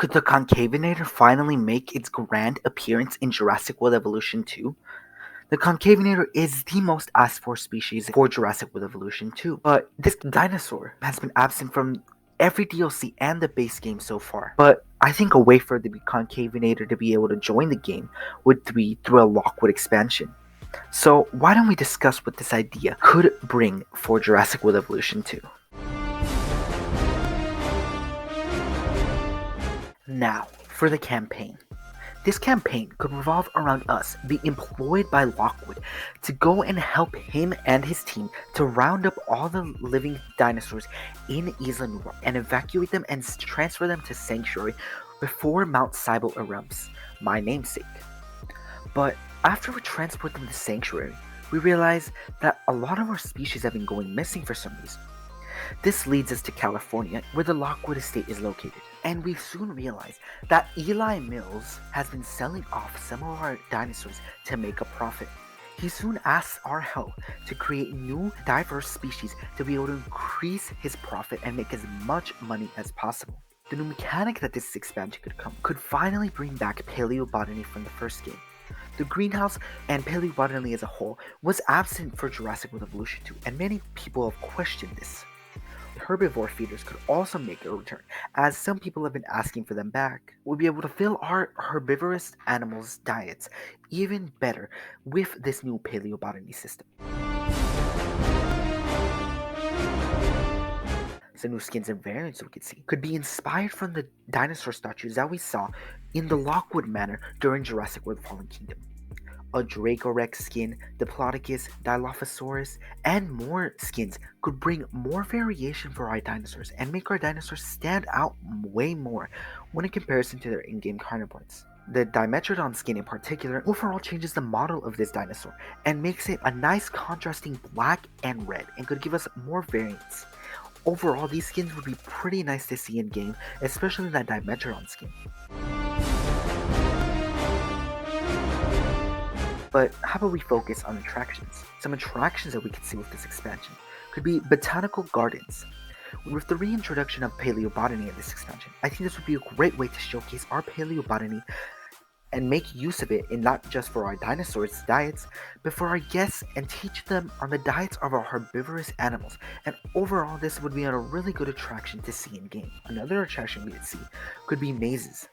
Could the Concavenator finally make its grand appearance in Jurassic World Evolution 2? The Concavenator is the most asked for species for Jurassic World Evolution 2, but this dinosaur has been absent from every DLC and the base game so far. But I think a way for the Concavenator to be able to join the game would be through a Lockwood expansion. So why don't we discuss what this idea could bring for Jurassic World Evolution 2? Now, for the campaign. This campaign could revolve around us being employed by Lockwood to go and help him and his team to round up all the living dinosaurs in Isla Nublar and evacuate them and transfer them to Sanctuary before Mount Cybele erupts, my namesake. But after we transport them to Sanctuary, we realize that a lot of our species have been going missing for some reason. This leads us to California, where the Lockwood estate is located, and we soon realize that Eli Mills has been selling off some of our dinosaurs to make a profit. He soon asks our help to create new diverse species to be able to increase his profit and make as much money as possible. The new mechanic that this expansion could finally bring back paleobotany from the first game. The greenhouse and paleobotany as a whole was absent for Jurassic World Evolution 2, and many people have questioned this. Herbivore feeders could also make a return, as some people have been asking for them back. We'll be able to fill our herbivorous animals' diets even better with this new paleobotany system. Some new skins and variants we could see could be inspired from the dinosaur statues that we saw in the Lockwood Manor during Jurassic World Fallen Kingdom. A Dracorex skin, Diplodocus, Dilophosaurus, and more skins could bring more variation for our dinosaurs and make our dinosaurs stand out way more when in comparison to their in-game counterparts. The Dimetrodon skin in particular overall changes the model of this dinosaur and makes it a nice contrasting black and red and could give us more variants. Overall, these skins would be pretty nice to see in game, especially that Dimetrodon skin. But how about we focus on attractions? Some attractions that we can see with this expansion could be botanical gardens. With the reintroduction of paleobotany in this expansion, I think this would be a great way to showcase our paleobotany and make use of it in not just for our dinosaurs' diets, but for our guests and teach them on the diets of our herbivorous animals. And overall, this would be a really good attraction to see in game. Another attraction we could see could be mazes.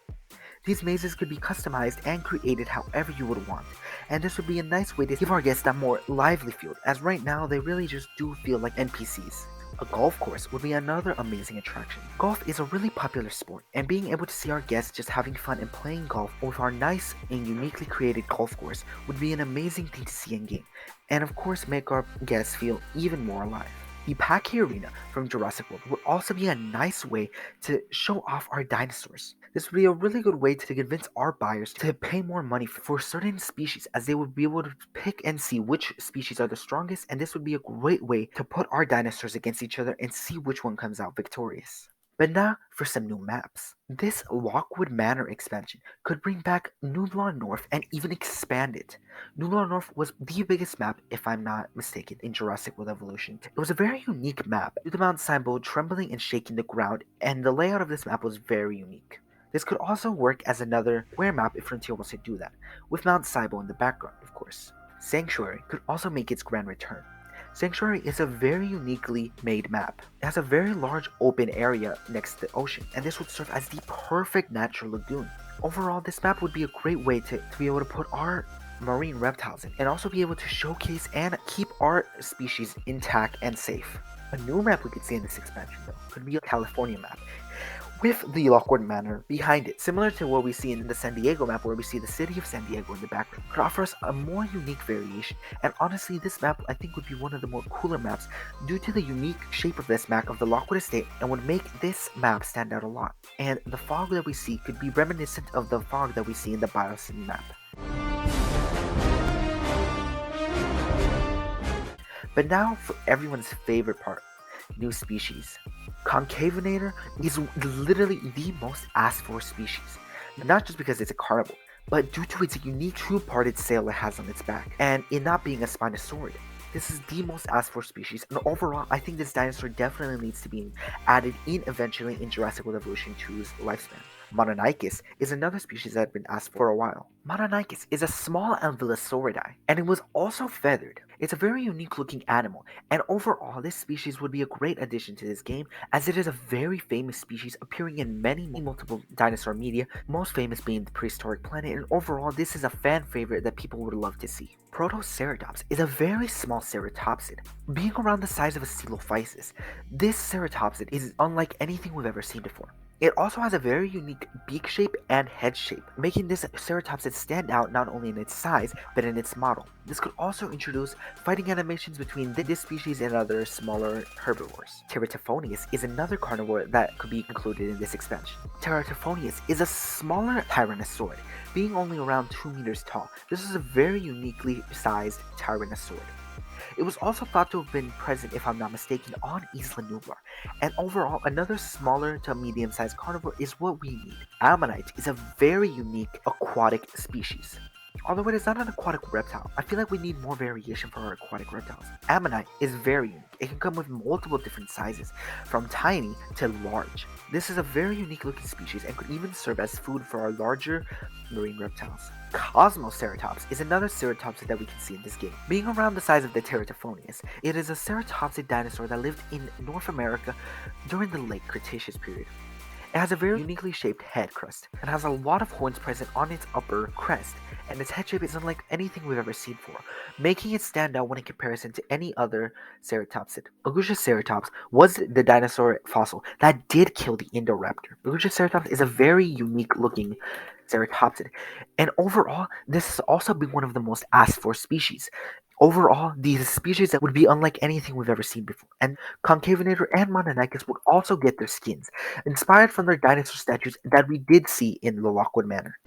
These mazes could be customized and created however you would want, and this would be a nice way to give our guests that more lively feel, as right now they really just do feel like NPCs. A golf course would be another amazing attraction. Golf is a really popular sport, and being able to see our guests just having fun and playing golf with our nice and uniquely created golf course would be an amazing thing to see in game, and of course make our guests feel even more alive. The Packy Arena from Jurassic World would also be a nice way to show off our dinosaurs. This would be a really good way to convince our buyers to pay more money for certain species, as they would be able to pick and see which species are the strongest, and this would be a great way to put our dinosaurs against each other and see which one comes out victorious. But now for some new maps. This Lockwood Manor expansion could bring back Nublar North and even expand it. Nublar North was the biggest map, if I'm not mistaken, in Jurassic World Evolution. It was a very unique map, with the Mount Cybele trembling and shaking the ground, and the layout of this map was very unique. This could also work as another square map if Frontier wants to do that, with Mount Cybele in the background, of course. Sanctuary could also make its grand return. Sanctuary is a very uniquely made map. It has a very large open area next to the ocean, and this would serve as the perfect natural lagoon. Overall, this map would be a great way to be able to put our marine reptiles in, and also be able to showcase and keep our species intact and safe. A new map we could see in this expansion, though, could be a California map, with the Lockwood Manor behind it, similar to what we see in the San Diego map, where we see the city of San Diego in the background. Could offer us a more unique variation, and honestly, this map I think would be one of the more cooler maps due to the unique shape of this map of the Lockwood estate, and would make this map stand out a lot. And the fog that we see could be reminiscent of the fog that we see in the Biocity map. But now for everyone's favorite part, new species. Concavenator is literally the most asked for species, not just because it's a carnivore, but due to its unique two-parted sail it has on its back, and it not being a Spinosaurid. This is the most asked for species, and overall, I think this dinosaur definitely needs to be added in eventually in Jurassic World Evolution 2's lifespan. Mononicus is another species that had been asked for a while. Mononicus is a small ankylosauridae, and it was also feathered. It's a very unique looking animal, and overall this species would be a great addition to this game as it is a very famous species appearing in many multiple dinosaur media, most famous being the Prehistoric Planet, and overall this is a fan favorite that people would love to see. Protoceratops is a very small ceratopsid. Being around the size of a coelophysis, this ceratopsid is unlike anything we've ever seen before. It also has a very unique beak shape and head shape, making this ceratopsid stand out not only in its size, but in its model. This could also introduce fighting animations between this species and other smaller herbivores. Teratophonius is another carnivore that could be included in this expansion. Teratophonius is a smaller tyrannosaurid, being only around 2 meters tall. This is a very uniquely sized tyrannosaurid. It was also thought to have been present, if I'm not mistaken, on Isla Nublar, and overall another smaller to medium-sized carnivore is what we need. Ammonite is a very unique aquatic species. Although it is not an aquatic reptile, I feel like we need more variation for our aquatic reptiles. Ammonite is very unique. It can come with multiple different sizes, from tiny to large. This is a very unique looking species and could even serve as food for our larger marine reptiles. Cosmoceratops is another ceratopsid that we can see in this game. Being around the size of the Teratophonius, it is a ceratopsid dinosaur that lived in North America during the late Cretaceous period. It has a very uniquely shaped head crust and has a lot of horns present on its upper crest, and its head shape is unlike anything we've ever seen before, making it stand out when in comparison to any other ceratopsid. Aguchaceratops was the dinosaur fossil that did kill the Indoraptor. Aguchaceratops is a very unique looking ceratopsid, and overall, this has also been one of the most asked for species. Overall, these species that would be unlike anything we've ever seen before, and Concavenator and Mononicus would also get their skins, inspired from their dinosaur statues that we did see in the Lockwood Manor.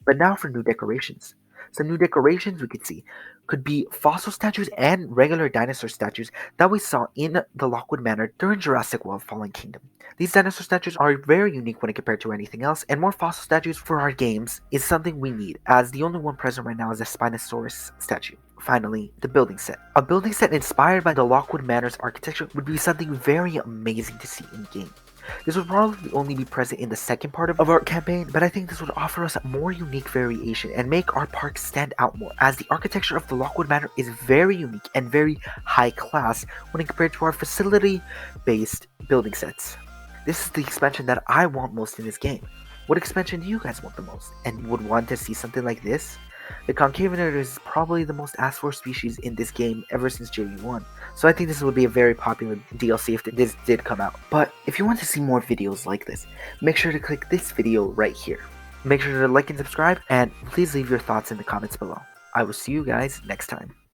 But now for new decorations. Some new decorations we could see could be fossil statues and regular dinosaur statues that we saw in the Lockwood Manor during Jurassic World Fallen Kingdom. These dinosaur statues are very unique when compared to anything else, and more fossil statues for our games is something we need, as the only one present right now is a Spinosaurus statue. Finally, the building set. A building set inspired by the Lockwood Manor's architecture would be something very amazing to see in-game. This would probably only be present in the second part of our campaign, but I think this would offer us more unique variation and make our park stand out more, as the architecture of the Lockwood Manor is very unique and very high class when compared to our facility-based building sets. This is the expansion that I want most in this game. What expansion do you guys want the most, and would want to see something like this? The Concavenator is probably the most asked for species in this game ever since JV1, so I think this would be a very popular DLC if this did come out. But if you want to see more videos like this, make sure to click this video right here. Make sure to like and subscribe, and please leave your thoughts in the comments below. I will see you guys next time.